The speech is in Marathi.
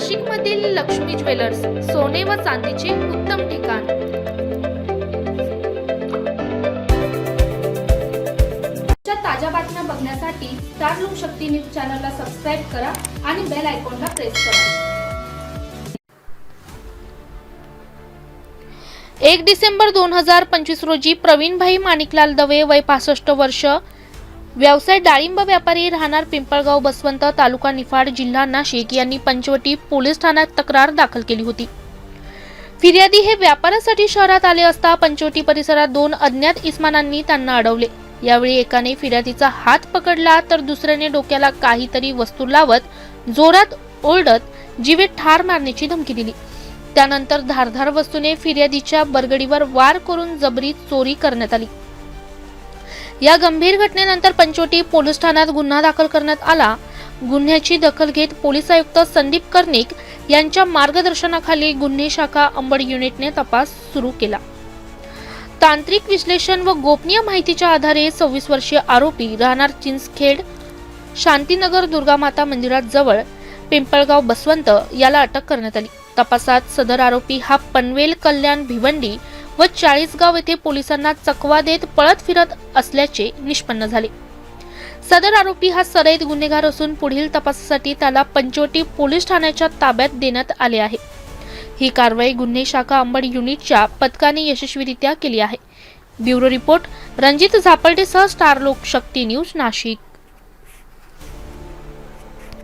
नाशिकमधील लक्ष्मी ज्वेलर्स, सोने व चांदीचे उत्तम ठिकाण। ताज्या बातम्या बघण्यासाठी स्टार लोकशक्ती न्यूज चॅनलला सबस्क्राइब करा आणि बेल आयकॉनला प्रेस करा। 1 डिसेंबर 2025 रोजी प्रवीणभाई माणिकलाल दवे, वय 65 वर्ष, व्यवसाय डाळिंब व्यापारी, राहणार पिंपळगाव बसवंत, तालुका निफाड, जिल्हा नाशिक यांनी पंचवटी पोलीस ठाण्यात तक्रार दाखल केली होती। फिर्यादी हे व्यापारासाठी शहरात आले असता पंचवटी परिसरात 2 अज्ञात इसमानांनी त्यांना अडवले। यावेळी एकाने फिर्यादीचा हात पकडला तर दुसऱ्याने डोक्याला काहीतरी वस्तू लावत जोरात ओरडत जीवे ठार मारण्याची धमकी दिली। त्यानंतर धारधार वस्तूने फिर्यादीच्या बरगडीवर वार करून जबरी चोरी करण्यात आली। या गंभीर घटनेनंतर पंचवटी पोलीस ठाण्यात गुन्हा दाखल करण्यात आला। गुन्ह्याची दखल घेत पोलीस आयुक्त संदीप कर्णिक यांच्या मार्गदर्शनाखाली गुन्हे शाखा अंबड युनिटने तपास सुरू केला। तांत्रिक विश्लेषण व गोपनीय माहितीच्या आधारे 26 वर्षीय आरोपी, राहणार चिंचखेड, शांतीनगर दुर्गामाता मंदिराजवळ, पिंपळगाव बसवंत याला अटक करण्यात आली। तपासात सदर आरोपी हा पनवेल, कल्याण, भिवंडी व 40 गाव येथे पोलिसांना चकवा देत पळत फिरत असल्याचे निष्पन्न झाले। सदर आरोपी हा सराईत गुन्हेगार असून पुढील तपासासाठी त्याला पंचवटी पोलीस ठाण्याच्या ताब्यात देण्यात आले आहे। ही कारवाई गुन्हे शाखा अंबड युनिटच्या पथकाने यशस्वीरित्या केली आहे। ब्युरो रिपोर्ट रणजित झापर्डेसह स्टार लोकशक्ती न्यूज, नाशिक।